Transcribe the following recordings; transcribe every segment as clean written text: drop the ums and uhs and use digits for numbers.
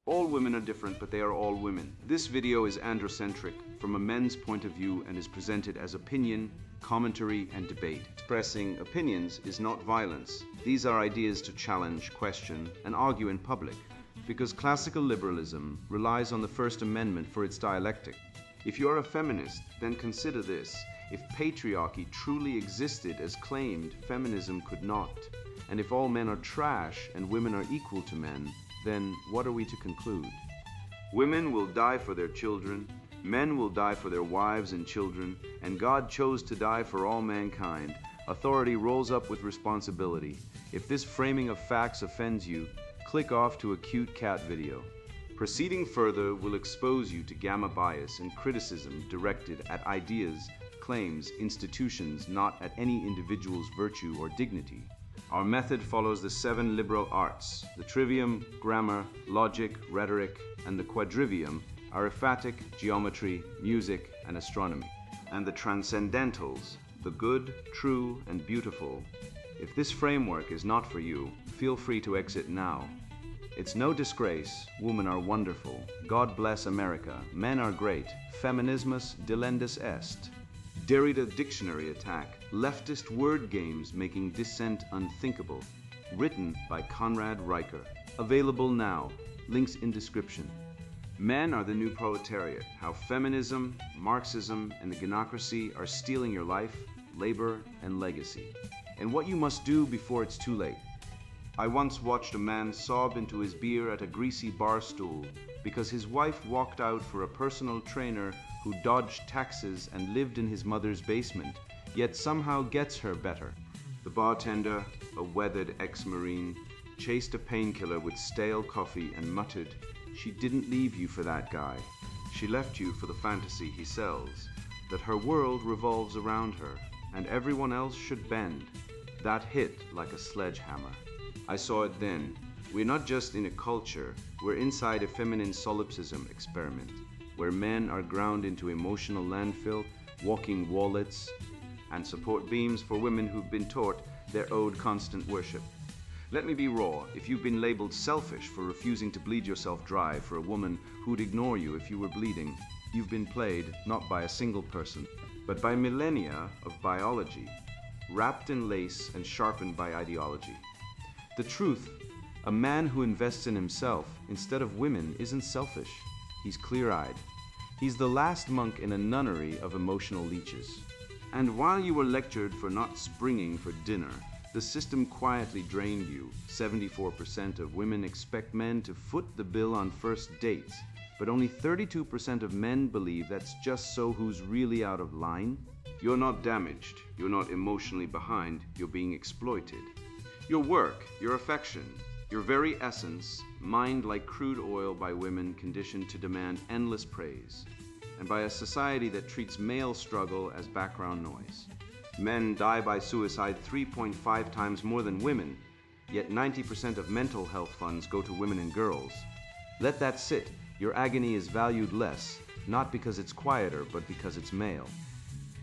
All women are different, but they are all women. This video is androcentric from a men's point of view and is presented as opinion, commentary, and debate. Expressing opinions is not violence. These are ideas to challenge, question, and argue in public, because classical liberalism relies on the First Amendment for its dialectic. If you are a feminist, then consider this. If patriarchy truly existed as claimed, feminism could not. And if all men are trash and women are equal to men, then what are we to conclude? Women will die for their children, men will die for their wives and children, and God chose to die for all mankind. Authority rolls up with responsibility. If this framing of facts offends you, click off to a cute cat video. Proceeding further will expose you to gamma bias and criticism directed at ideas, claims, institutions, not at any individual's virtue or dignity. Our method follows the 7 liberal arts. The trivium, grammar, logic, rhetoric, and the quadrivium, arithmetic, geometry, music, and astronomy. And the transcendentals, the good, true, and beautiful. If this framework is not for you, feel free to exit now. It's no disgrace. Women are wonderful. God bless America. Men are great. Feminismus delendus est. Derrida dictionary attack. Leftist word games making dissent unthinkable. Written by Conrad Riker. Available now. Links in description. Men are the new proletariat. How feminism, Marxism, and the gynocracy are stealing your life, labor, and legacy. And what you must do before it's too late. I once watched a man sob into his beer at a greasy bar stool because his wife walked out for a personal trainer who dodged taxes and lived in his mother's basement, yet somehow gets her better. The bartender, a weathered ex-Marine, chased a painkiller with stale coffee and muttered, "She didn't leave you for that guy. She left you for the fantasy he sells, that her world revolves around her, and everyone else should bend." That hit like a sledgehammer. I saw it then. We're not just in a culture, we're inside a feminine solipsism experiment, where men are ground into emotional landfill, walking wallets, and support beams for women who've been taught they're owed constant worship. Let me be raw. If you've been labeled selfish for refusing to bleed yourself dry for a woman who'd ignore you if you were bleeding, you've been played not by a single person, but by millennia of biology, wrapped in lace and sharpened by ideology. The truth, a man who invests in himself instead of women isn't selfish. He's clear-eyed. He's the last monk in a nunnery of emotional leeches. And while you were lectured for not springing for dinner, the system quietly drained you. 74% of women expect men to foot the bill on first dates, but only 32% of men believe that's just so who's really out of line. You're not damaged. You're not emotionally behind. You're being exploited. Your work, your affection, your very essence, mined like crude oil by women conditioned to demand endless praise, and by a society that treats male struggle as background noise. Men die by suicide 3.5 times more than women, yet 90% of mental health funds go to women and girls. Let that sit. Your agony is valued less, not because it's quieter, but because it's male.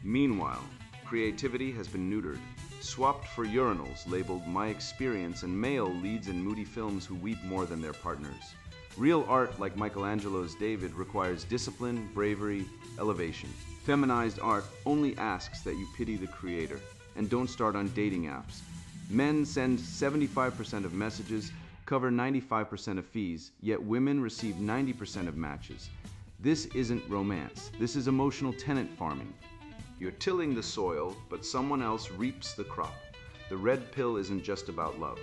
Meanwhile, creativity has been neutered, swapped for urinals labeled My Experience, and male leads in moody films who weep more than their partners. Real art, like Michelangelo's David, requires discipline, bravery, elevation. Feminized art only asks that you pity the creator, and don't start on dating apps. Men send 75% of messages, cover 95% of fees, yet women receive 90% of matches. This isn't romance. This is emotional tenant farming. You're tilling the soil, but someone else reaps the crop. The red pill isn't just about love.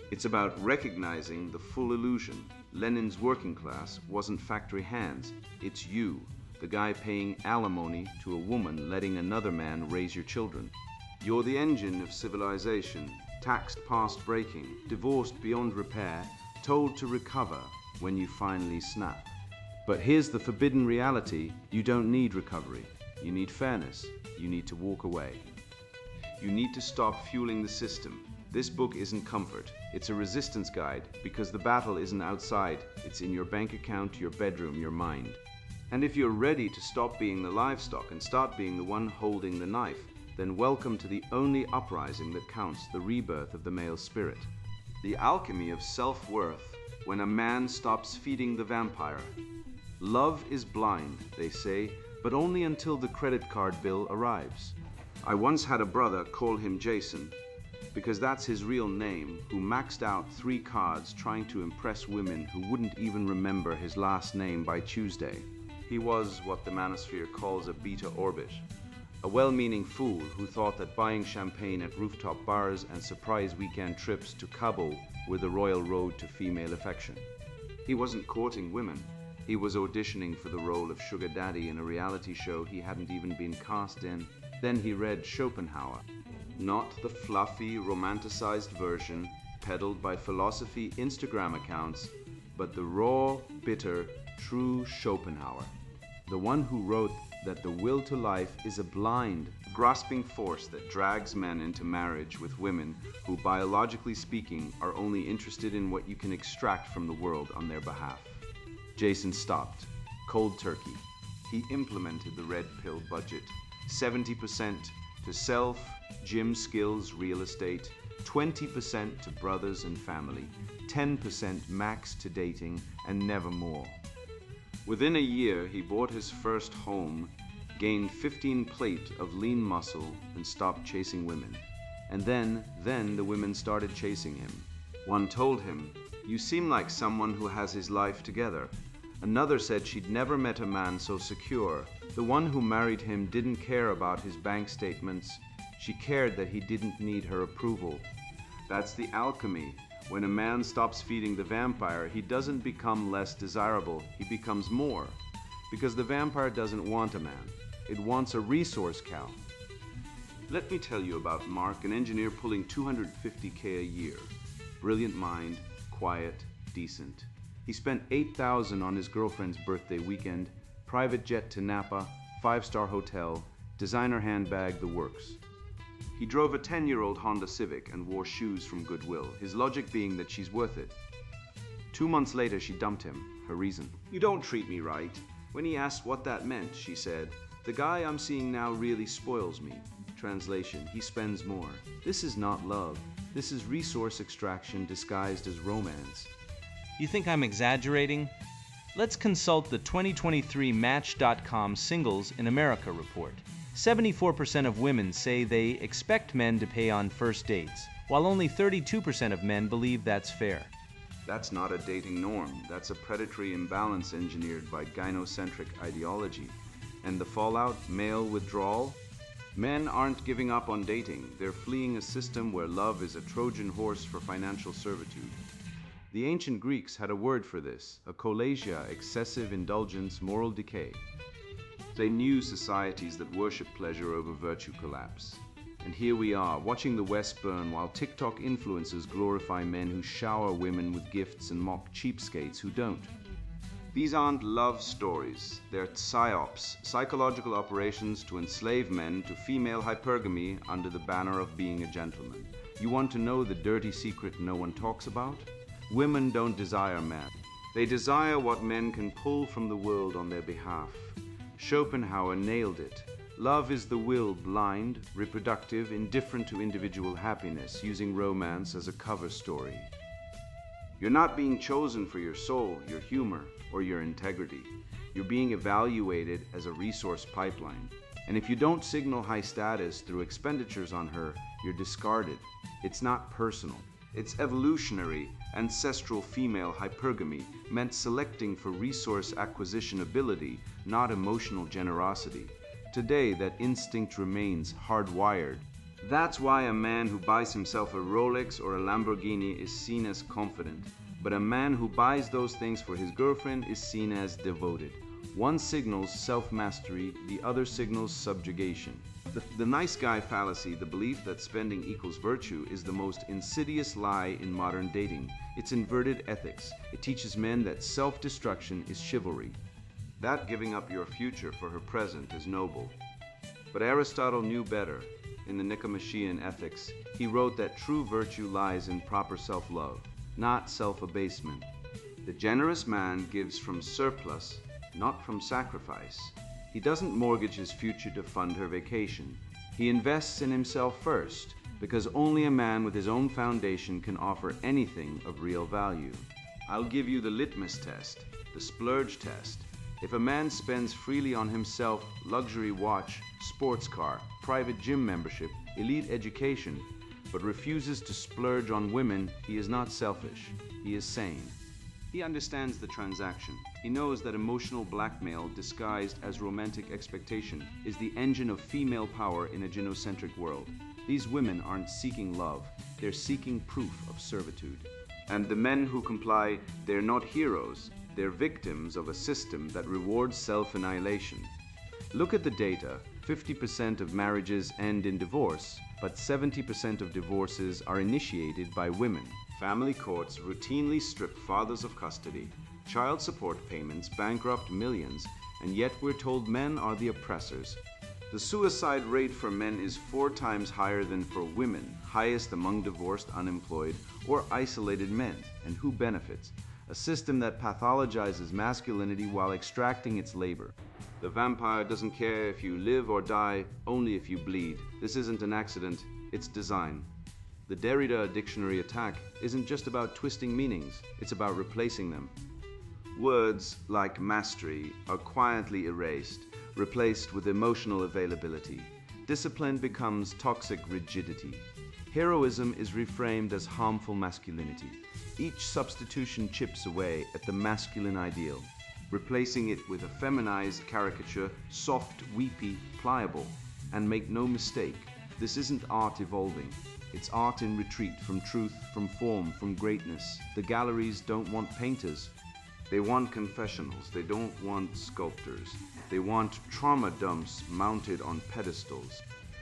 It's about recognizing the full illusion. Lenin's working class wasn't factory hands. It's you, the guy paying alimony to a woman letting another man raise your children. You're the engine of civilization, taxed past breaking, divorced beyond repair, told to recover when you finally snap. But here's the forbidden reality: you don't need recovery. You need fairness. You need to walk away. You need to stop fueling the system. This book isn't comfort. It's a resistance guide, because the battle isn't outside. It's in your bank account, your bedroom, your mind. And if you're ready to stop being the livestock and start being the one holding the knife, then welcome to the only uprising that counts, the rebirth of the male spirit. The alchemy of self-worth when a man stops feeding the vampire. Love is blind, they say, but only until the credit card bill arrives. I once had a brother, call him Jason, because that's his real name, who maxed out 3 cards trying to impress women who wouldn't even remember his last name by Tuesday. He was what the manosphere calls a beta orbit, a well-meaning fool who thought that buying champagne at rooftop bars and surprise weekend trips to Cabo were the royal road to female affection. He wasn't courting women. He was auditioning for the role of sugar daddy in a reality show he hadn't even been cast in. Then he read Schopenhauer. Not the fluffy, romanticized version peddled by philosophy Instagram accounts, but the raw, bitter, true Schopenhauer. The one who wrote that the will to life is a blind, grasping force that drags men into marriage with women who, biologically speaking, are only interested in what you can extract from the world on their behalf. Jason stopped, cold turkey. He implemented the red pill budget. 70% to self, gym skills, real estate, 20% to brothers and family, 10% max to dating, and never more. Within a year, he bought his first home, gained 15 plate of lean muscle, and stopped chasing women. And then the women started chasing him. One told him, "You seem like someone who has his life together." Another said she'd never met a man so secure. The one who married him didn't care about his bank statements. She cared that he didn't need her approval. That's the alchemy. When a man stops feeding the vampire, he doesn't become less desirable, he becomes more. Because the vampire doesn't want a man, it wants a resource cow. Let me tell you about Mark, an engineer pulling $250K a year. Brilliant mind, quiet, decent. He spent $8,000 on his girlfriend's birthday weekend, private jet to Napa, 5-star hotel, designer handbag, the works. He drove a 10-year-old Honda Civic and wore shoes from Goodwill, his logic being that she's worth it. 2 months later, she dumped him. Her reason: "You don't treat me right." When he asked what that meant, she said, "The guy I'm seeing now really spoils me." Translation: he spends more. This is not love. This is resource extraction disguised as romance. You think I'm exaggerating? Let's consult the 2023 Match.com Singles in America report. 74% of women say they expect men to pay on first dates, while only 32% of men believe that's fair. That's not a dating norm. That's a predatory imbalance engineered by gynocentric ideology. And the fallout? Male withdrawal? Men aren't giving up on dating. They're fleeing a system where love is a Trojan horse for financial servitude. The ancient Greeks had a word for this, akolasia, excessive indulgence, moral decay. They knew societies that worship pleasure over virtue collapse. And here we are, watching the West burn while TikTok influencers glorify men who shower women with gifts and mock cheapskates who don't. These aren't love stories, they're psyops, psychological operations to enslave men to female hypergamy under the banner of being a gentleman. You want to know the dirty secret no one talks about? Women don't desire men. They desire what men can pull from the world on their behalf. Schopenhauer nailed it. Love is the will, blind, reproductive, indifferent to individual happiness, using romance as a cover story. You're not being chosen for your soul, your humor, or your integrity. You're being evaluated as a resource pipeline. And if you don't signal high status through expenditures on her, you're discarded. It's not personal. It's evolutionary, ancestral female hypergamy, meant selecting for resource acquisition ability, not emotional generosity. Today, that instinct remains hardwired. That's why a man who buys himself a Rolex or a Lamborghini is seen as confident, but a man who buys those things for his girlfriend is seen as devoted. One signals self-mastery, the other signals subjugation. The nice guy fallacy, the belief that spending equals virtue, is the most insidious lie in modern dating. It's inverted ethics. It teaches men that self-destruction is chivalry. That giving up your future for her present is noble. But Aristotle knew better. In the Nicomachean Ethics, he wrote that true virtue lies in proper self-love, not self-abasement. The generous man gives from surplus, not from sacrifice. He doesn't mortgage his future to fund her vacation. He invests in himself first, because only a man with his own foundation can offer anything of real value. I'll give you the litmus test, the splurge test. If a man spends freely on himself, luxury watch, sports car, private gym membership, elite education, but refuses to splurge on women, he is not selfish. He is sane. He understands the transaction. He knows that emotional blackmail disguised as romantic expectation is the engine of female power in a gynocentric world. These women aren't seeking love, they're seeking proof of servitude. And the men who comply, they're not heroes, they're victims of a system that rewards self-annihilation. Look at the data. 50% of marriages end in divorce, but 70% of divorces are initiated by women. Family courts routinely strip fathers of custody. Child support payments bankrupt millions, and yet we're told men are the oppressors. The suicide rate for men is 4 times higher than for women, highest among divorced, unemployed, or isolated men. And who benefits? A system that pathologizes masculinity while extracting its labor. The vampire doesn't care if you live or die, only if you bleed. This isn't an accident, it's design. The Derrida dictionary attack isn't just about twisting meanings, it's about replacing them. Words like mastery are quietly erased, replaced with emotional availability. Discipline becomes toxic rigidity. Heroism is reframed as harmful masculinity. Each substitution chips away at the masculine ideal, replacing it with a feminized caricature, soft, weepy, pliable. And make no mistake, this isn't art evolving. It's art in retreat from truth, from form, from greatness. The galleries don't want painters. They want confessionals. They don't want sculptors. They want trauma dumps mounted on pedestals.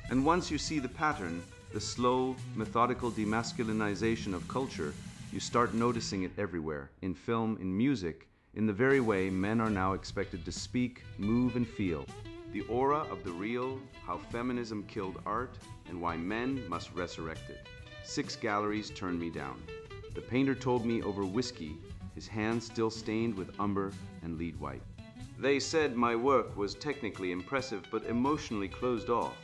And once you see the pattern, the slow, methodical demasculinization of culture, you start noticing it everywhere, in film, in music, in the very way men are now expected to speak, move, and feel. The aura of the real, how feminism killed art, and why men must resurrect it. 6 galleries turned me down. The painter told me over whiskey, his hands still stained with umber and lead white. They said my work was technically impressive, but emotionally closed off.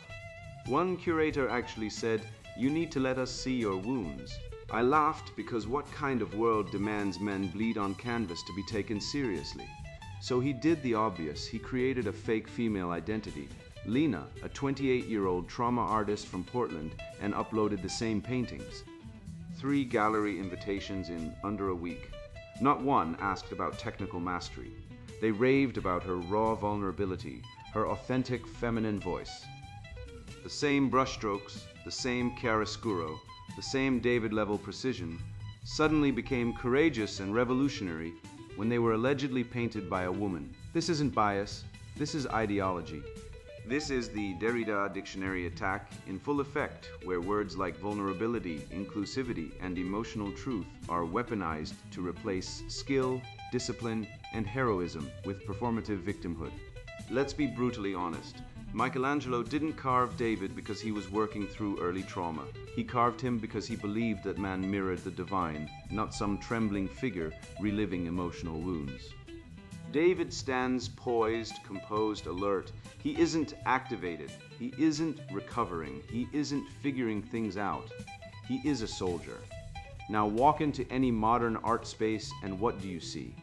One curator actually said, "You need to let us see your wounds." I laughed because what kind of world demands men bleed on canvas to be taken seriously? So he did the obvious. He created a fake female identity, Lena, a 28-year-old trauma artist from Portland, and uploaded the same paintings. 3 gallery invitations in under a week. Not one asked about technical mastery. They raved about her raw vulnerability, her authentic feminine voice. The same brushstrokes, the same chiaroscuro, the same David-level precision, suddenly became courageous and revolutionary when they were allegedly painted by a woman. This isn't bias, this is ideology. This is the Derrida dictionary attack in full effect, where words like vulnerability, inclusivity, and emotional truth are weaponized to replace skill, discipline, and heroism with performative victimhood. Let's be brutally honest. Michelangelo didn't carve David because he was working through early trauma. He carved him because he believed that man mirrored the divine, not some trembling figure reliving emotional wounds. David stands poised, composed, alert. He isn't activated. He isn't recovering. He isn't figuring things out. He is a soldier. Now walk into any modern art space and what do you see?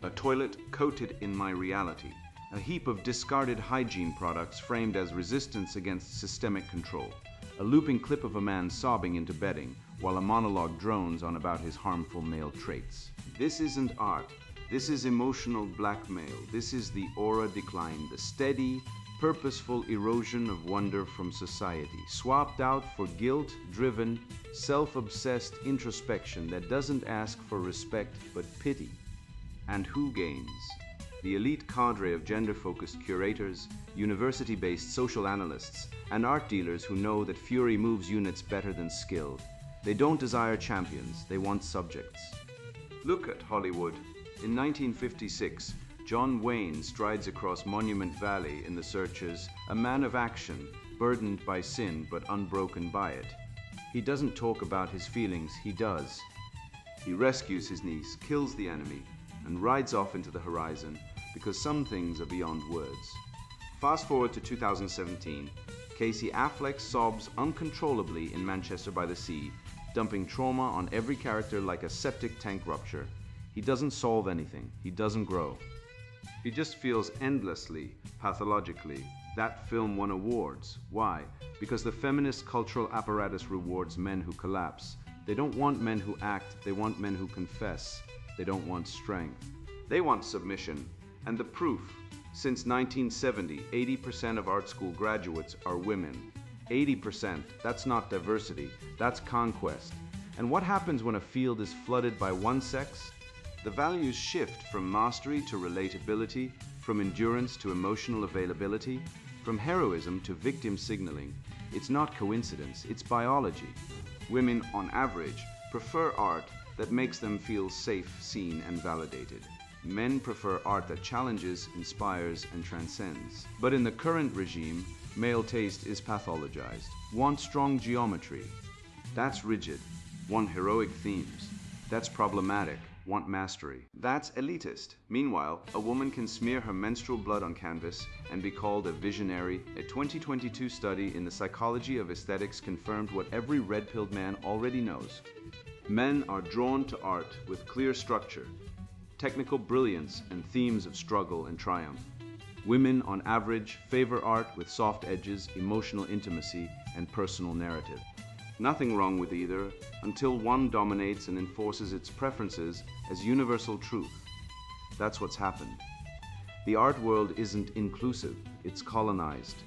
A toilet coated in my reality. A heap of discarded hygiene products framed as resistance against systemic control. A looping clip of a man sobbing into bedding while a monologue drones on about his harmful male traits. This isn't art. This is emotional blackmail. This is the aura decline, the steady, purposeful erosion of wonder from society, swapped out for guilt-driven, self-obsessed introspection that doesn't ask for respect but pity. And who gains? The elite cadre of gender-focused curators, university-based social analysts, and art dealers who know that fury moves units better than skill. They don't desire champions, they want subjects. Look at Hollywood. In 1956, John Wayne strides across Monument Valley in the Searchers, a man of action, burdened by sin but unbroken by it. He doesn't talk about his feelings, he does. He rescues his niece, kills the enemy, and rides off into the horizon, because some things are beyond words. Fast forward to 2017, Casey Affleck sobs uncontrollably in Manchester by the Sea, dumping trauma on every character like a septic tank rupture. He doesn't solve anything. He doesn't grow. He just feels endlessly, pathologically. That film won awards. Why? Because the feminist cultural apparatus rewards men who collapse. They don't want men who act, they want men who confess. They don't want strength. They want submission. And the proof, since 1970, 80% of art school graduates are women. 80%, that's not diversity, that's conquest. And what happens when a field is flooded by one sex? The values shift from mastery to relatability, from endurance to emotional availability, from heroism to victim signaling. It's not coincidence, it's biology. Women, on average, prefer art that makes them feel safe, seen, and validated. Men prefer art that challenges, inspires, and transcends. But in the current regime, male taste is pathologized. Want strong geometry. That's rigid. Want heroic themes. That's problematic. Want mastery. That's elitist. Meanwhile, a woman can smear her menstrual blood on canvas and be called a visionary. A 2022 study in the psychology of aesthetics confirmed what every red-pilled man already knows. Men are drawn to art with clear structure, technical brilliance, and themes of struggle and triumph. Women, on average, favor art with soft edges, emotional intimacy, and personal narrative. Nothing wrong with either, until one dominates and enforces its preferences as universal truth. That's what's happened. The art world isn't inclusive, it's colonized.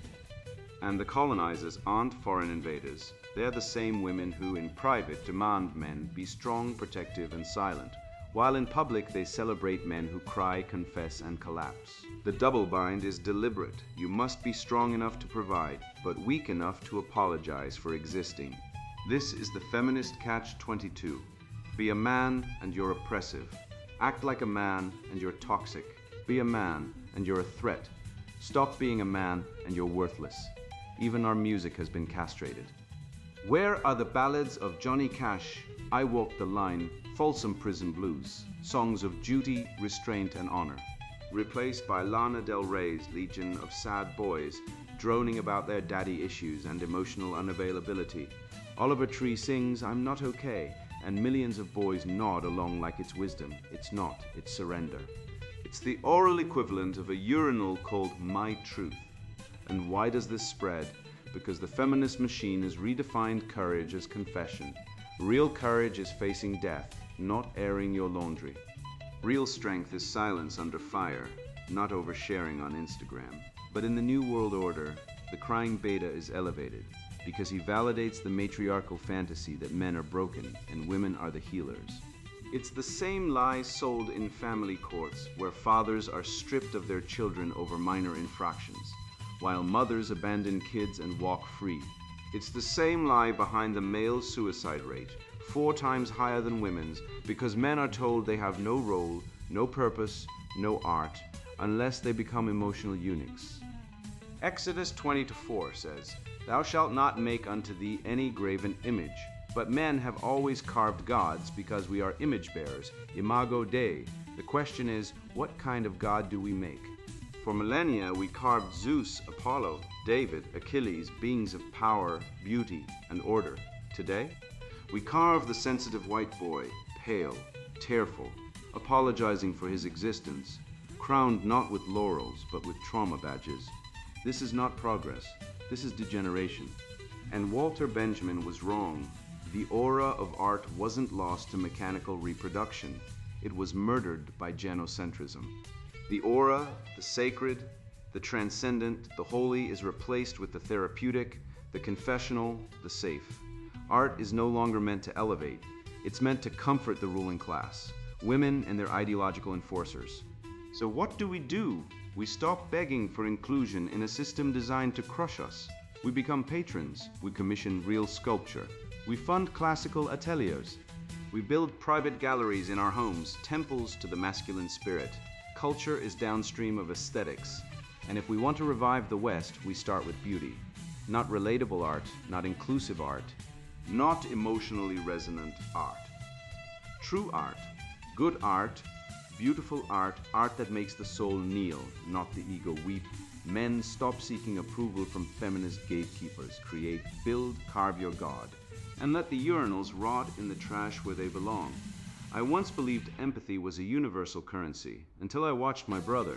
And the colonizers aren't foreign invaders. They're the same women who, in private, demand men be strong, protective, and silent, while in public they celebrate men who cry, confess, and collapse. The double bind is deliberate. You must be strong enough to provide, but weak enough to apologize for existing. This is the feminist catch-22. Be a man and you're oppressive. Act like a man and you're toxic. Be a man and you're a threat. Stop being a man and you're worthless. Even our music has been castrated. Where are the ballads of Johnny Cash, I Walk the Line, Folsom Prison Blues, songs of duty, restraint, and honor? Replaced by Lana Del Rey's legion of sad boys droning about their daddy issues and emotional unavailability. Oliver Tree sings, I'm not okay, and millions of boys nod along like it's wisdom. It's not, it's surrender. It's the oral equivalent of a urinal called My Truth. And why does this spread? Because the feminist machine has redefined courage as confession. Real courage is facing death, not airing your laundry. Real strength is silence under fire, not oversharing on Instagram. But in the New World Order, the crying beta is elevated because he validates the matriarchal fantasy that men are broken and women are the healers. It's the same lie sold in family courts where fathers are stripped of their children over minor infractions, while mothers abandon kids and walk free. It's the same lie behind the male suicide rate, 4 times higher than women's, because men are told they have no role, no purpose, no art, unless they become emotional eunuchs. Exodus 20:4 says, Thou shalt not make unto thee any graven image. But men have always carved gods because we are image bearers, imago Dei. The question is, what kind of God do we make? For millennia, we carved Zeus, Apollo, David, Achilles, beings of power, beauty, and order. Today, we carve the sensitive white boy, pale, tearful, apologizing for his existence, crowned not with laurels, but with trauma badges. This is not progress. This is degeneration. And Walter Benjamin was wrong. The aura of art wasn't lost to mechanical reproduction. It was murdered by genocentrism. The aura, the sacred, the transcendent, the holy is replaced with the therapeutic, the confessional, the safe. Art is no longer meant to elevate. It's meant to comfort the ruling class, women and their ideological enforcers. So what do? We stop begging for inclusion in a system designed to crush us. We become patrons. We commission real sculpture. We fund classical ateliers. We build private galleries in our homes, temples to the masculine spirit. Culture is downstream of aesthetics. And if we want to revive the West, we start with beauty. Not relatable art, not inclusive art, not emotionally resonant art. True art, good art, beautiful art, art that makes the soul kneel, not the ego weep. Men, stop seeking approval from feminist gatekeepers. Create, build, carve your God. And let the urinals rot in the trash where they belong. I once believed empathy was a universal currency until I watched my brother,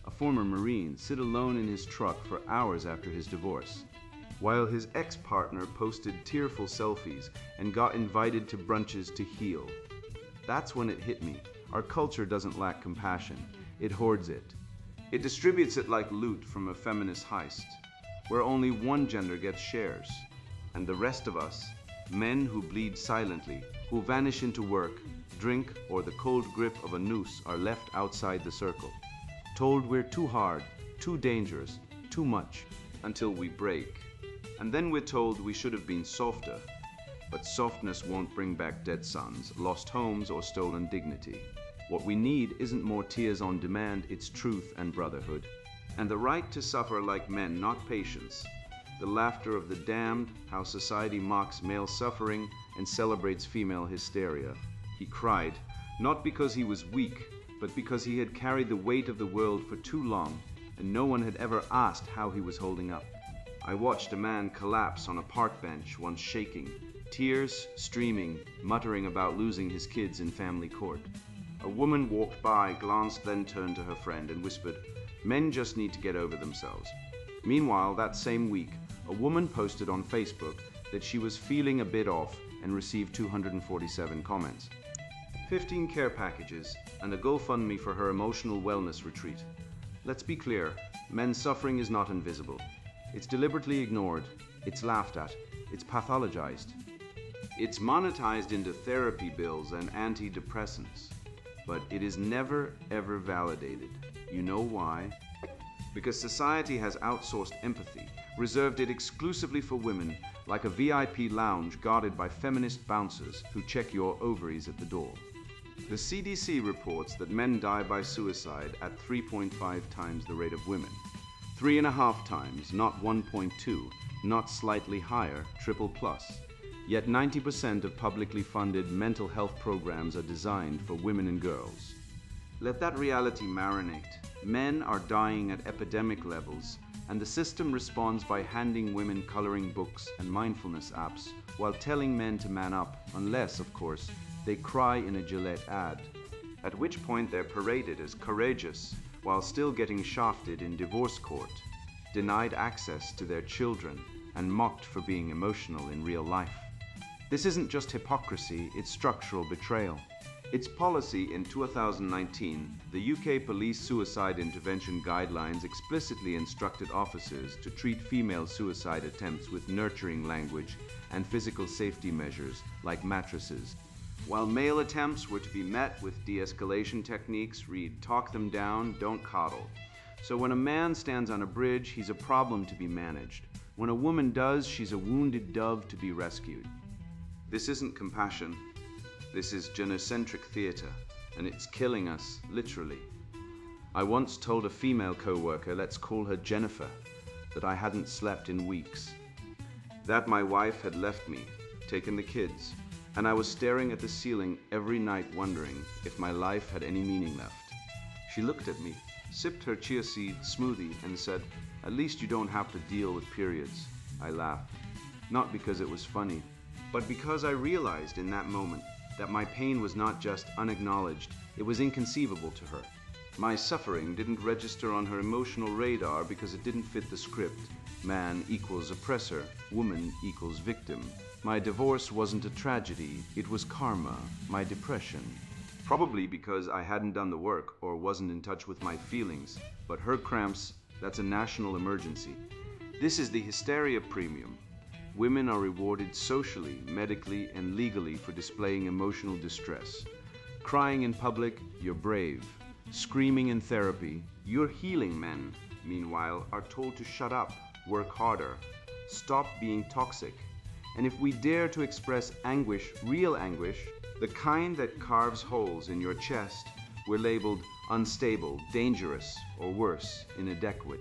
a former Marine, sit alone in his truck for hours after his divorce, while his ex-partner posted tearful selfies and got invited to brunches to heal. That's when it hit me. Our culture doesn't lack compassion. It hoards it. It distributes it like loot from a feminist heist, where only one gender gets shares, and the rest of us, men who bleed silently, who vanish into work, drink, or the cold grip of a noose, are left outside the circle, told we're too hard, too dangerous, too much, until we break. And then we're told we should have been softer. But softness won't bring back dead sons, lost homes, or stolen dignity. What we need isn't more tears on demand, it's truth and brotherhood. And the right to suffer like men, not patience. The laughter of the damned, how society mocks male suffering and celebrates female hysteria. He cried, not because he was weak, but because he had carried the weight of the world for too long, and no one had ever asked how he was holding up. I watched a man collapse on a park bench, once shaking, tears streaming, muttering about losing his kids in family court. A woman walked by, glanced, then turned to her friend and whispered, "Men just need to get over themselves." Meanwhile, that same week, a woman posted on Facebook that she was feeling a bit off and received 247 comments. 15 care packages and a GoFundMe for her emotional wellness retreat. Let's be clear, men's suffering is not invisible. It's deliberately ignored, it's laughed at, it's pathologized. It's monetized into therapy bills and antidepressants, but it is never ever validated. You know why? Because society has outsourced empathy, reserved it exclusively for women, like a VIP lounge guarded by feminist bouncers who check your ovaries at the door. The CDC reports that men die by suicide at 3.5 times the rate of women. 3.5 times, not 1.2, not slightly higher, triple plus. Yet 90% of publicly funded mental health programs are designed for women and girls. Let that reality marinate. Men are dying at epidemic levels, and the system responds by handing women coloring books and mindfulness apps while telling men to man up, unless, of course, they cry in a Gillette ad, at which point they're paraded as courageous while still getting shafted in divorce court, denied access to their children, and mocked for being emotional in real life. This isn't just hypocrisy, it's structural betrayal. Its policy in 2019, the UK Police Suicide Intervention Guidelines explicitly instructed officers to treat female suicide attempts with nurturing language and physical safety measures like mattresses, while male attempts were to be met with de-escalation techniques, read talk them down, don't coddle. So when a man stands on a bridge, he's a problem to be managed. When a woman does, she's a wounded dove to be rescued. This isn't compassion. This is genocentric theater, and it's killing us, literally. I once told a female co-worker, let's call her Jennifer, that I hadn't slept in weeks. That my wife had left me, taken the kids, and I was staring at the ceiling every night wondering if my life had any meaning left. She looked at me, sipped her chia seed smoothie, and said, "At least you don't have to deal with periods." I laughed, not because it was funny, but because I realized in that moment that my pain was not just unacknowledged, it was inconceivable to her. My suffering didn't register on her emotional radar because it didn't fit the script. Man equals oppressor, woman equals victim. My divorce wasn't a tragedy, it was karma, my depression. Probably because I hadn't done the work or wasn't in touch with my feelings, but her cramps, that's a national emergency. This is the hysteria premium. Women are rewarded socially, medically, and legally for displaying emotional distress. Crying in public, you're brave. Screaming in therapy, you're healing. Men, meanwhile, are told to shut up, work harder, stop being toxic. And if we dare to express anguish, real anguish, the kind that carves holes in your chest, we're labeled unstable, dangerous, or worse, inadequate.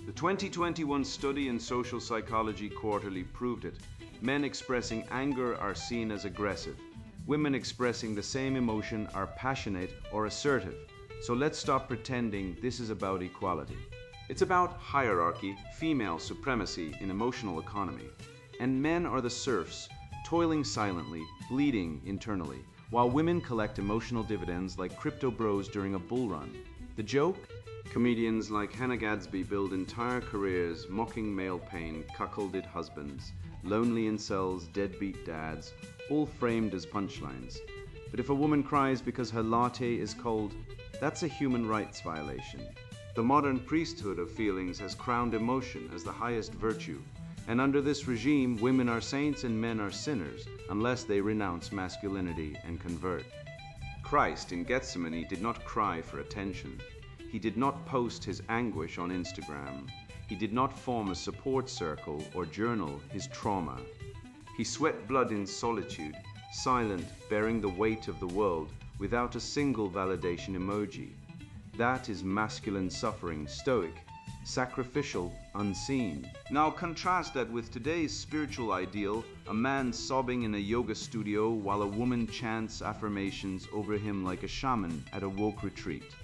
The 2021 study in social psychology quarterly proved it. Men expressing anger are seen as aggressive. Women expressing the same emotion are passionate or assertive. So let's stop pretending this is about equality. It's about hierarchy, female supremacy in emotional economy. And men are the serfs, toiling silently, bleeding internally, while women collect emotional dividends like crypto bros during a bull run. The joke? Comedians like Hannah Gadsby build entire careers mocking male pain, cuckolded husbands, lonely incels, deadbeat dads, all framed as punchlines. But if a woman cries because her latte is cold, that's a human rights violation. The modern priesthood of feelings has crowned emotion as the highest virtue, and under this regime, women are saints and men are sinners unless they renounce masculinity and convert. Christ in Gethsemane did not cry for attention. He did not post his anguish on Instagram. He did not form a support circle or journal his trauma. He sweat blood in solitude, silent, bearing the weight of the world without a single validation emoji. That is masculine suffering, stoic, sacrificial, unseen. Now contrast that with today's spiritual ideal, a man sobbing in a yoga studio while a woman chants affirmations over him like a shaman at a woke retreat.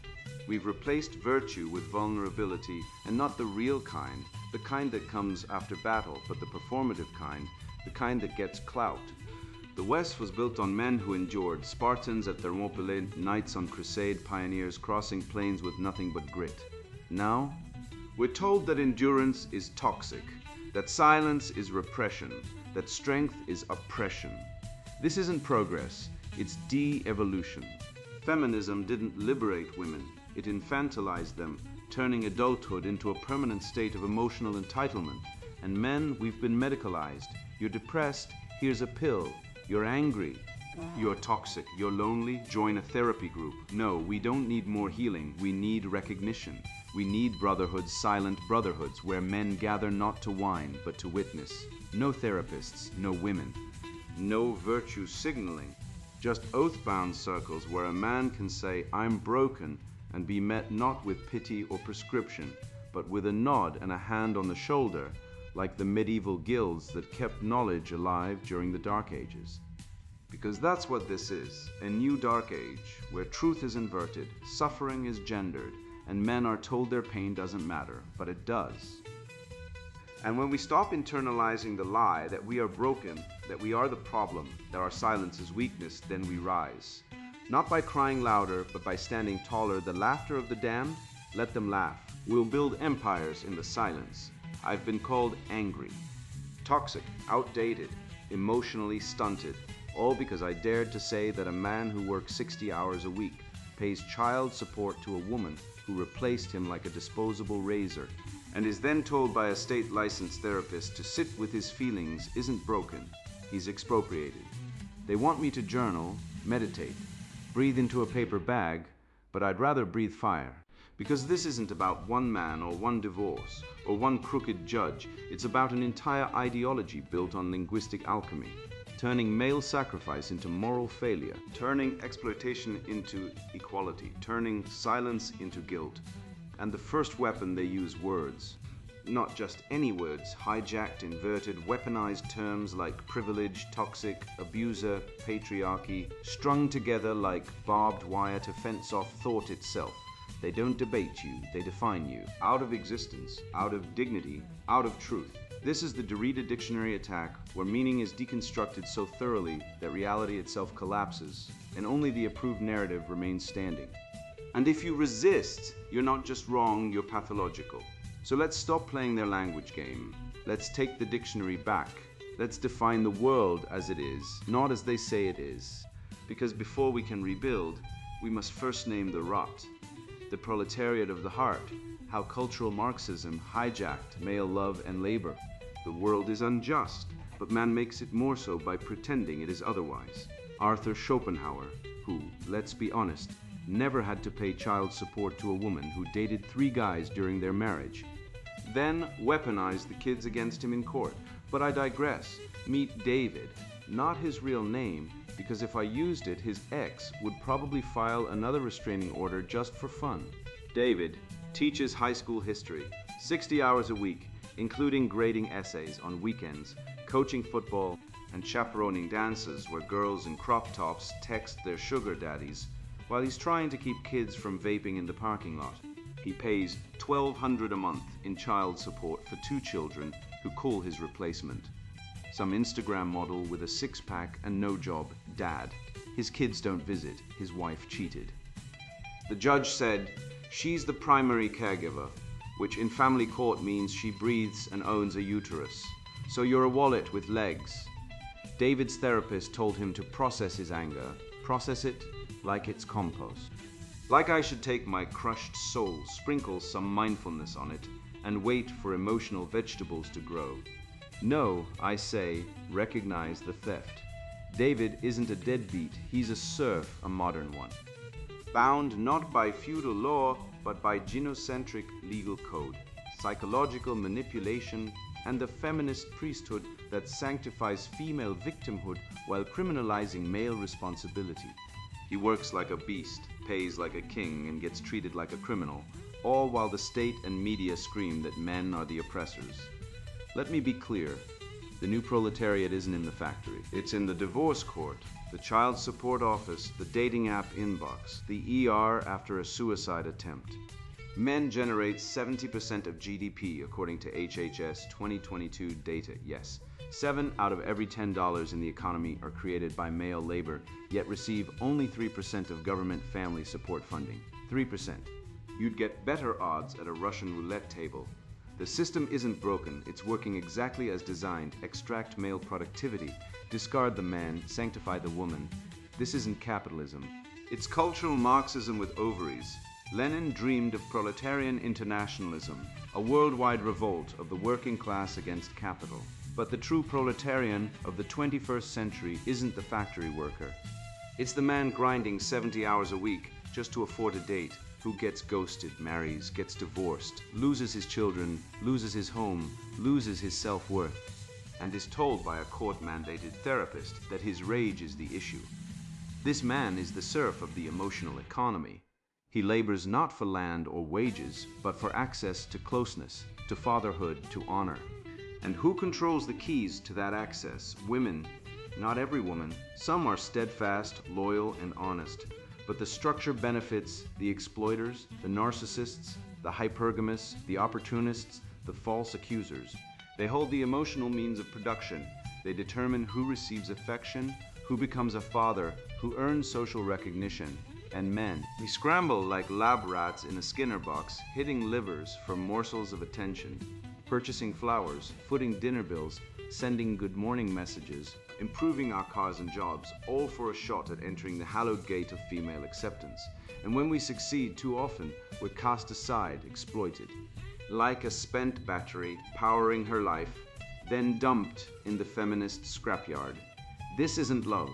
We've replaced virtue with vulnerability, and not the real kind, the kind that comes after battle, but the performative kind, the kind that gets clout. The West was built on men who endured, Spartans at Thermopylae, knights on crusade, pioneers crossing plains with nothing but grit. Now, we're told that endurance is toxic, that silence is repression, that strength is oppression. This isn't progress, it's de-evolution. Feminism didn't liberate women, it infantilized them, turning adulthood into a permanent state of emotional entitlement. And men, we've been medicalized. You're depressed, here's a pill. You're angry, you're toxic, you're lonely, join a therapy group. No, we don't need more healing, we need recognition. We need brotherhoods, silent brotherhoods, where men gather not to whine, but to witness. No therapists, no women. No virtue signaling, just oath-bound circles where a man can say, I'm broken, and be met not with pity or prescription, but with a nod and a hand on the shoulder, like the medieval guilds that kept knowledge alive during the Dark Ages. Because that's what this is, a new Dark Age, where truth is inverted, suffering is gendered, and men are told their pain doesn't matter, but it does. And when we stop internalizing the lie that we are broken, that we are the problem, that our silence is weakness, then we rise. Not by crying louder, but by standing taller. The laughter of the damned, let them laugh. We'll build empires in the silence. I've been called angry, toxic, outdated, emotionally stunted, all because I dared to say that a man who works 60 hours a week pays child support to a woman who replaced him like a disposable razor, and is then told by a state-licensed therapist to sit with his feelings isn't broken, he's expropriated. They want me to journal, meditate, breathe into a paper bag, but I'd rather breathe fire. Because this isn't about one man or one divorce or one crooked judge. It's about an entire ideology built on linguistic alchemy, turning male sacrifice into moral failure, turning exploitation into equality, turning silence into guilt. And the first weapon they use words. Not just any words, hijacked, inverted, weaponized terms like privilege, toxic, abuser, patriarchy, strung together like barbed wire to fence off thought itself. They don't debate you, they define you. Out of existence, out of dignity, out of truth. This is the Derrida dictionary attack, where meaning is deconstructed so thoroughly that reality itself collapses, and only the approved narrative remains standing. And if you resist, you're not just wrong, you're pathological. So let's stop playing their language game. Let's take the dictionary back. Let's define the world as it is, not as they say it is. Because before we can rebuild, we must first name the rot. The proletariat of the heart, how cultural Marxism hijacked male love and labor. The world is unjust, but man makes it more so by pretending it is otherwise. Arthur Schopenhauer, who, let's be honest, never had to pay child support to a woman who dated 3 guys during their marriage. Then weaponized the kids against him in court. But I digress. Meet David, not his real name, because if I used it, his ex would probably file another restraining order just for fun. David teaches high school history, 60 hours a week, including grading essays on weekends, coaching football, and chaperoning dances where girls in crop tops text their sugar daddies while he's trying to keep kids from vaping in the parking lot. He pays $1,200 a month in child support for 2 children who call his replacement. Some Instagram model with a 6-pack and no job, dad. his kids don't visit, his wife cheated. The judge said, she's the primary caregiver, which in family court means she breathes and owns a uterus. So you're a wallet with legs. David's therapist told him to process his anger, process it like it's compost. Like I should take my crushed soul, sprinkle some mindfulness on it, and wait for emotional vegetables to grow. No, I say, recognize the theft. David isn't a deadbeat, he's a serf, a modern one. Bound not by feudal law, but by gynocentric legal code, psychological manipulation, and the feminist priesthood that sanctifies female victimhood while criminalizing male responsibility. He works like a beast, pays like a king, and gets treated like a criminal, all while the state and media scream that men are the oppressors. Let me be clear, the new proletariat isn't in the factory. It's in the divorce court, the child support office, the dating app inbox, the ER after a suicide attempt. Men generate 70% of GDP according to HHS 2022 data. Yes, 7 out of every $10 in the economy are created by male labor, yet receive only 3% of government family support funding. 3%. You'd get better odds at a Russian roulette table. The system isn't broken, it's working exactly as designed. Extract male productivity, discard the man, sanctify the woman. This isn't capitalism. It's cultural Marxism with ovaries. Lenin dreamed of proletarian internationalism, a worldwide revolt of the working class against capital. But the true proletarian of the 21st century isn't the factory worker. It's the man grinding 70 hours a week just to afford a date, who gets ghosted, marries, gets divorced, loses his children, loses his home, loses his self-worth, and is told by a court-mandated therapist that his rage is the issue. This man is the serf of the emotional economy. He labors not for land or wages, but for access to closeness, to fatherhood, to honor. And who controls the keys to that access? Women. Not every woman. Some are steadfast, loyal, and honest. But the structure benefits the exploiters, the narcissists, the hypergamous, the opportunists, the false accusers. They hold the emotional means of production. They determine who receives affection, who becomes a father, who earns social recognition. And men. We scramble like lab rats in a Skinner box, hitting livers for morsels of attention, purchasing flowers, footing dinner bills, sending good morning messages, improving our cars and jobs, all for a shot at entering the hallowed gate of female acceptance. And when we succeed, too often, we're cast aside, exploited. Like a spent battery powering her life, then dumped in the feminist scrapyard. This isn't love.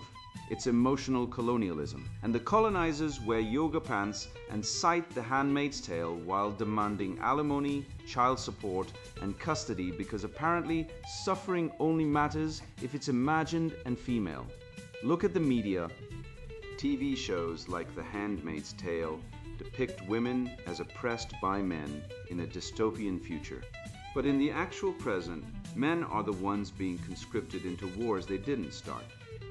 It's emotional colonialism. And the colonizers wear yoga pants and cite The Handmaid's Tale while demanding alimony, child support, and custody because apparently suffering only matters if it's imagined and female. Look at the media. TV shows like The Handmaid's Tale depict women as oppressed by men in a dystopian future. But in the actual present, men are the ones being conscripted into wars they didn't start.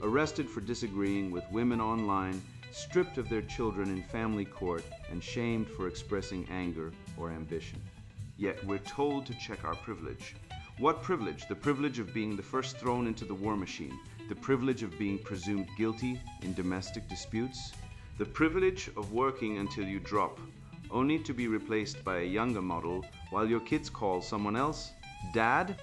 Arrested for disagreeing with women online, stripped of their children in family court, and shamed for expressing anger or ambition. Yet we're told to check our privilege. What privilege? The privilege of being the first thrown into the war machine, the privilege of being presumed guilty in domestic disputes, the privilege of working until you drop, only to be replaced by a younger model while your kids call someone else Dad?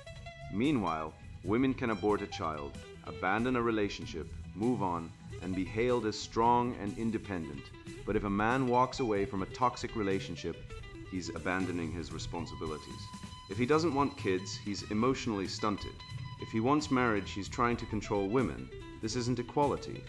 Meanwhile, women can abort a child, abandon a relationship, move on, and be hailed as strong and independent. But if a man walks away from a toxic relationship, he's abandoning his responsibilities. If he doesn't want kids, he's emotionally stunted. If he wants marriage, he's trying to control women. This isn't equality.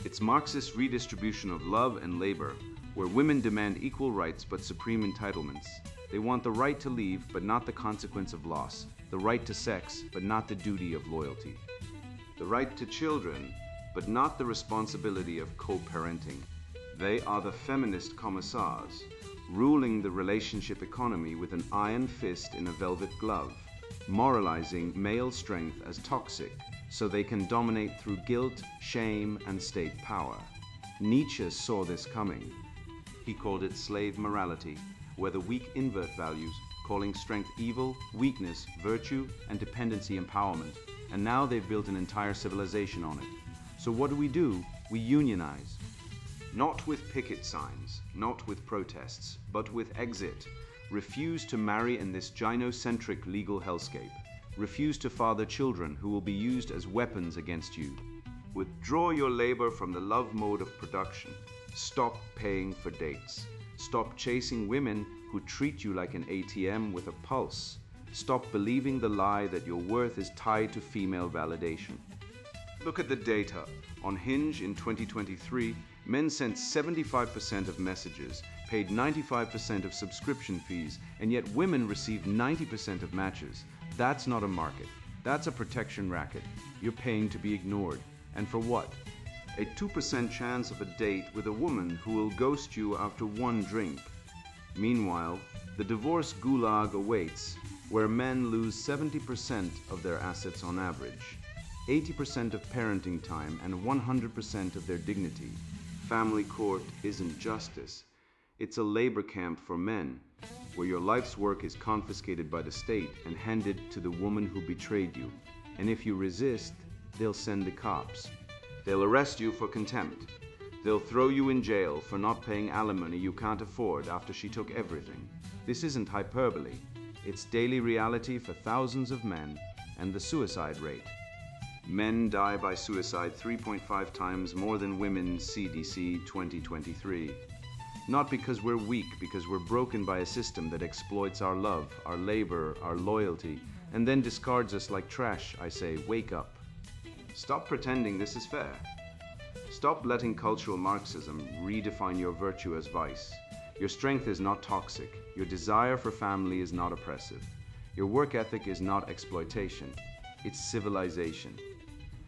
It's Marxist redistribution of love and labor, where women demand equal rights but supreme entitlements. They want the right to leave, but not the consequence of loss. The right to sex, but not the duty of loyalty. The right to children, but not the responsibility of co-parenting. They are the feminist commissars, ruling the relationship economy with an iron fist in a velvet glove, moralizing male strength as toxic so they can dominate through guilt, shame, and state power. Nietzsche saw this coming. He called it slave morality, where the weak invert values, calling strength evil, weakness, virtue, and dependency empowerment. And now they've built an entire civilization on it. So what do? We unionize. Not with picket signs, not with protests, but with exit. Refuse to marry in this gynocentric legal hellscape. Refuse to father children who will be used as weapons against you. Withdraw your labor from the love mode of production. Stop paying for dates. Stop chasing women who treat you like an ATM with a pulse. Stop believing the lie that your worth is tied to female validation. Look at the data. On Hinge in 2023, men sent 75% of messages, paid 95% of subscription fees, and yet women received 90% of matches. That's not a market. That's a protection racket. You're paying to be ignored. And for what? A 2% chance of a date with a woman who will ghost you after one drink. Meanwhile, the divorce gulag awaits, where men lose 70% of their assets on average, 80% of parenting time, and 100% of their dignity. Family court isn't justice. It's a labor camp for men, where your life's work is confiscated by the state and handed to the woman who betrayed you. And if you resist, they'll send the cops. They'll arrest you for contempt. They'll throw you in jail for not paying alimony you can't afford after she took everything. This isn't hyperbole. It's daily reality for thousands of men and the suicide rate. Men die by suicide 3.5 times more than women, CDC 2023. Not because we're weak, because we're broken by a system that exploits our love, our labor, our loyalty, and then discards us like trash. I say, wake up. Stop pretending this is fair. Stop letting cultural Marxism redefine your virtue as vice. Your strength is not toxic. Your desire for family is not oppressive. Your work ethic is not exploitation. It's civilization.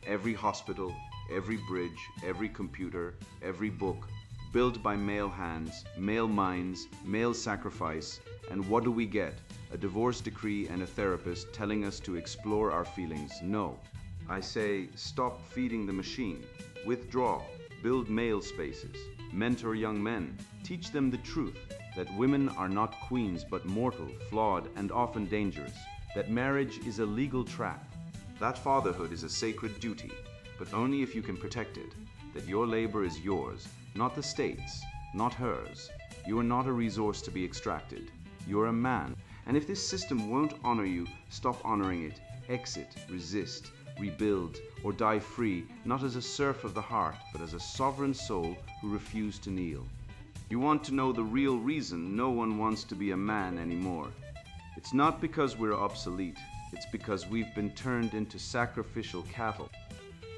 Every hospital, every bridge, every computer, every book, built by male hands, male minds, male sacrifice, and what do we get? A divorce decree and a therapist telling us to explore our feelings. No. I say, stop feeding the machine. Withdraw. Build male spaces. Mentor young men. Teach them the truth, that women are not queens but mortal, flawed, and often dangerous. That marriage is a legal trap. That fatherhood is a sacred duty, but only if you can protect it. That your labor is yours, not the state's, not hers. You are not a resource to be extracted. You are a man. And if this system won't honor you, stop honoring it. Exit, resist, rebuild, or die free, not as a serf of the heart, but as a sovereign soul who refused to kneel. You want to know the real reason no one wants to be a man anymore. It's not because we're obsolete. It's because we've been turned into sacrificial cattle.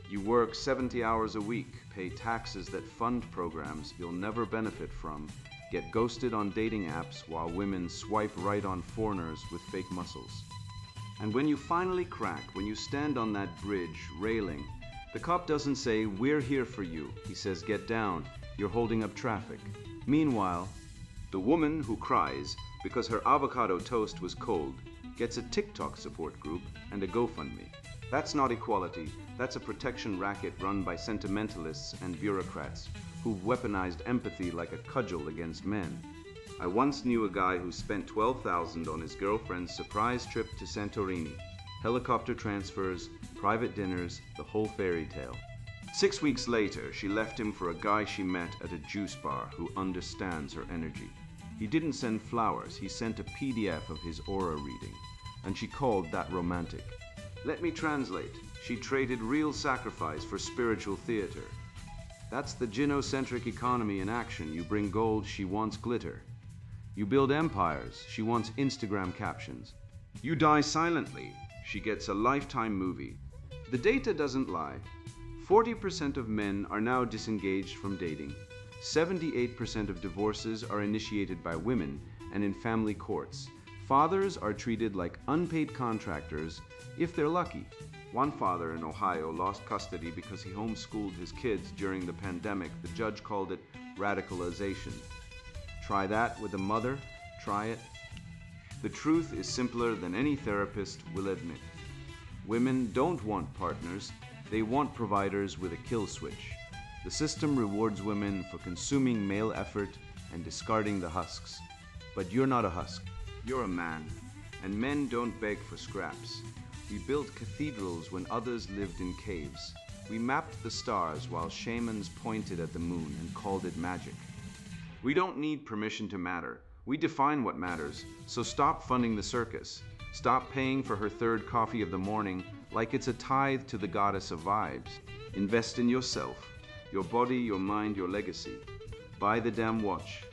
You work 70 hours a week, pay taxes that fund programs you'll never benefit from, get ghosted on dating apps while women swipe right on foreigners with fake muscles. And when you finally crack, when you stand on that bridge, railing, the cop doesn't say, "We're here for you." He says, "Get down, you're holding up traffic." Meanwhile, the woman who cries because her avocado toast was cold gets a TikTok support group and a GoFundMe. That's not equality, that's a protection racket run by sentimentalists and bureaucrats who've weaponized empathy like a cudgel against men. I once knew a guy who spent $12,000 on his girlfriend's surprise trip to Santorini. Helicopter transfers, private dinners, the whole fairy tale. 6 weeks later, she left him for a guy she met at a juice bar who understands her energy. He didn't send flowers, he sent a PDF of his aura reading, and she called that romantic. Let me translate. She traded real sacrifice for spiritual theater. That's the gynocentric economy in action. You bring gold, she wants glitter. You build empires, she wants Instagram captions. You die silently, she gets a Lifetime movie. The data doesn't lie. 40% of men are now disengaged from dating. 78% of divorces are initiated by women and in family courts. Fathers are treated like unpaid contractors if they're lucky. One father in Ohio lost custody because he homeschooled his kids during the pandemic. The judge called it radicalization. Try that with a mother, try it. The truth is simpler than any therapist will admit. Women don't want partners, they want providers with a kill switch. The system rewards women for consuming male effort and discarding the husks. But you're not a husk, you're a man. And men don't beg for scraps. We built cathedrals when others lived in caves. We mapped the stars while shamans pointed at the moon and called it magic. We don't need permission to matter. We define what matters, so stop funding the circus. Stop paying for her third coffee of the morning like it's a tithe to the goddess of vibes. Invest in yourself, your body, your mind, your legacy. Buy the damn watch.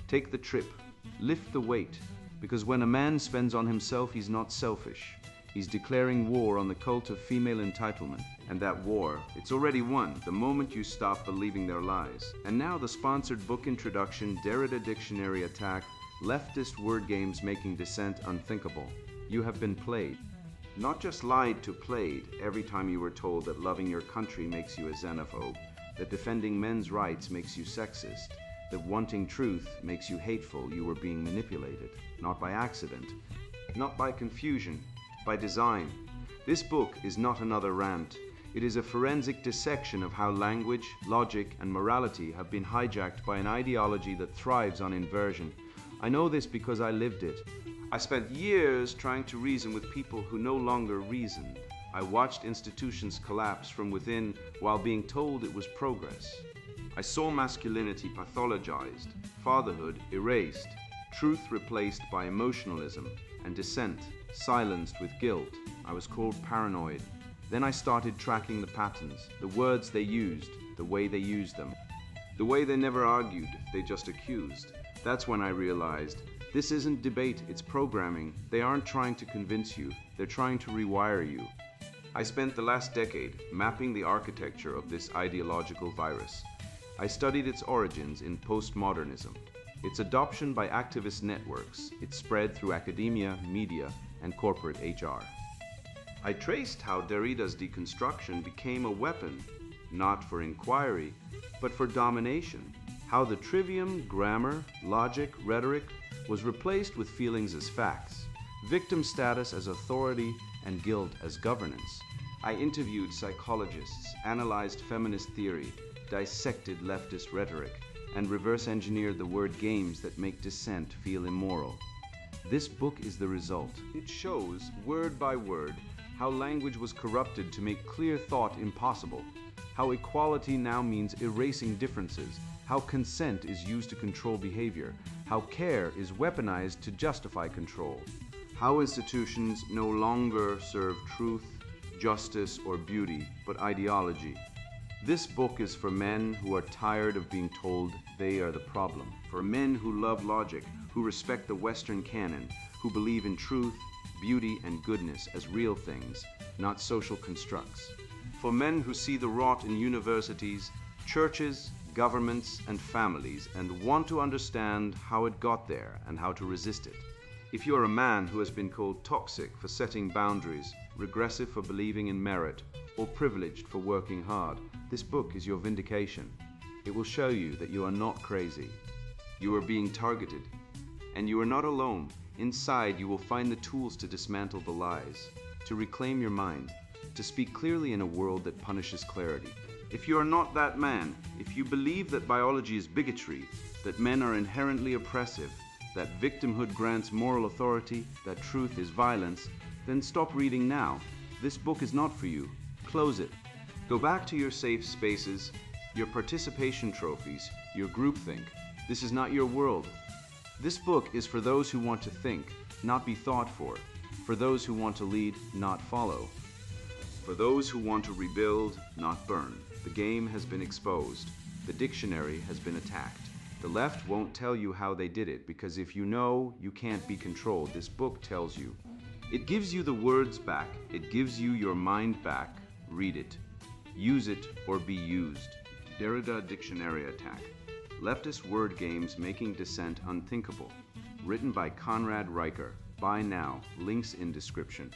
Take the trip. Lift the weight. Because when a man spends on himself, he's not selfish. He's declaring war on the cult of female entitlement. And that war, it's already won the moment you stop believing their lies. And now the sponsored book introduction, Derrida Dictionary Attack, Leftist Word Games Making Dissent Unthinkable. You have been played. Not just lied to, played every time you were told that loving your country makes you a xenophobe, that defending men's rights makes you sexist, that wanting truth makes you hateful. You were being manipulated, not by accident, not by confusion, by design. This book is not another rant. It is a forensic dissection of how language, logic, and morality have been hijacked by an ideology that thrives on inversion. I know this because I lived it. I spent years trying to reason with people who no longer reasoned. I watched institutions collapse from within while being told it was progress. I saw masculinity pathologized, fatherhood erased, truth replaced by emotionalism, and dissent silenced with guilt. I was called paranoid. Then I started tracking the patterns, the words they used, the way they used them. The way they never argued, they just accused. That's when I realized, this isn't debate, it's programming. They aren't trying to convince you, they're trying to rewire you. I spent the last decade mapping the architecture of this ideological virus. I studied its origins in postmodernism, its adoption by activist networks, its spread through academia, media, and corporate HR. I traced how Derrida's deconstruction became a weapon, not for inquiry, but for domination. How the trivium, grammar, logic, rhetoric was replaced with feelings as facts, victim status as authority, and guilt as governance. I interviewed psychologists, analyzed feminist theory, dissected leftist rhetoric, and reverse engineered the word games that make dissent feel immoral. This book is the result. It shows, word by word, how language was corrupted to make clear thought impossible, how equality now means erasing differences, how consent is used to control behavior, how care is weaponized to justify control, how institutions no longer serve truth, justice, or beauty, but ideology. This book is for men who are tired of being told they are the problem, for men who love logic, who respect the Western canon, who believe in truth, beauty, and goodness as real things, not social constructs, for men who see the rot in universities, churches, governments, and families and want to understand how it got there and how to resist it. If you are a man who has been called toxic for setting boundaries, regressive for believing in merit, or privileged for working hard, this book is your vindication. It will show you that you are not crazy. You are being targeted. And you are not alone. Inside, you will find the tools to dismantle the lies, to reclaim your mind, to speak clearly in a world that punishes clarity. If you are not that man, if you believe that biology is bigotry, that men are inherently oppressive, that victimhood grants moral authority, that truth is violence, then stop reading now. This book is not for you. Close it. Go back to your safe spaces, your participation trophies, your groupthink. This is not your world. This book is for those who want to think, not be thought for those who want to lead, not follow, for those who want to rebuild, not burn. The game has been exposed. The dictionary has been attacked. The left won't tell you how they did it, because if you know, you can't be controlled. This book tells you. It gives you the words back. It gives you your mind back. Read it. Use it or be used. Derrida Dictionary Attack. Leftist Word Games Making Dissent Unthinkable. Written by Conrad Riker. Buy now. Links in description.